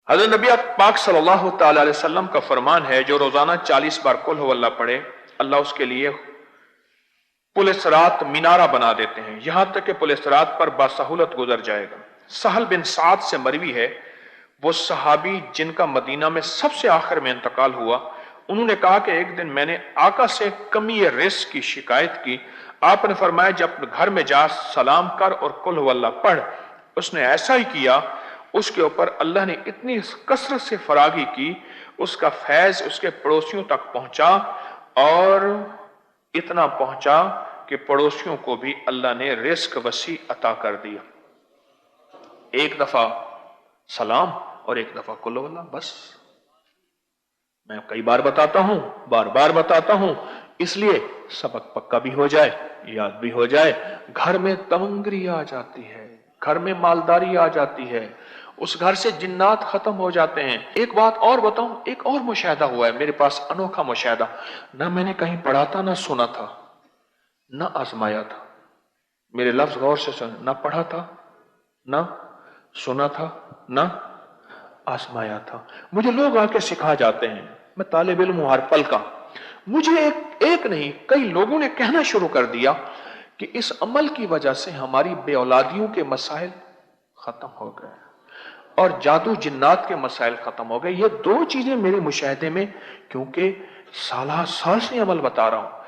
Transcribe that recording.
حضرت نبی پاک صلی اللہ تعالی علیہ وسلم کا فرمان ہے، جو روزانہ 40 بار قل ہو اللہ پڑھے، اللہ اس کے لیے پل صراط مینارہ بنا دیتے ہیں، یہاں تک کہ پل صراط پر باسہولت گزر جائے گا۔ سہل بن سعد سے مروی ہے، وہ صحابی جن کا مدینہ میں سب سے آخر میں انتقال ہوا، انہوں نے کہا کہ ایک دن میں نے آقا سے کمی رزق کی شکایت کی۔ آپ نے فرمایا جب گھر میں جا سلام کر اور قل ہو اللہ پڑھ۔ اس نے ایسا ہی کیا، اس کے اوپر اللہ نے اتنی کثرت سے فراغی کی، اس کا فیض اس کے پڑوسیوں تک پہنچا، اور اتنا پہنچا کہ پڑوسیوں کو بھی اللہ نے رزق وسیع عطا کر دیا۔ ایک دفعہ سلام اور ایک دفعہ قل ہو اللہ، بس۔ میں کئی بار بتاتا ہوں، بار بار بتاتا ہوں، اس لیے سبق پکا بھی ہو جائے، یاد بھی ہو جائے۔ گھر میں تمنگری آ جاتی ہے، گھر میں مالداری آ جاتی ہے، اس گھر سے جنات ختم ہو جاتے ہیں۔ ایک بات اور بتاؤں، ایک اور مشاہدہ ہوا ہے میرے پاس، انوکھا مشاہدہ، نہ میں نے کہیں پڑھا تھا، نہ سنا تھا، نہ آزمایا تھا۔ میرے لفظ غور سے سن، نہ پڑھا تھا، نہ سنا تھا، نہ آزمایا تھا۔ مجھے لوگ آ کے سکھا جاتے ہیں، میں طالب علم ہوں ہر پل کا، مجھے ایک نہیں کئی لوگوں نے کہنا شروع کر دیا کہ اس عمل کی وجہ سے ہماری بے اولادیوں کے مسائل ختم ہو گئے اور جادو جنات کے مسائل ختم ہو گئے۔ یہ دو چیزیں میرے مشاہدے میں، کیونکہ سالہ سال سے عمل بتا رہا ہوں،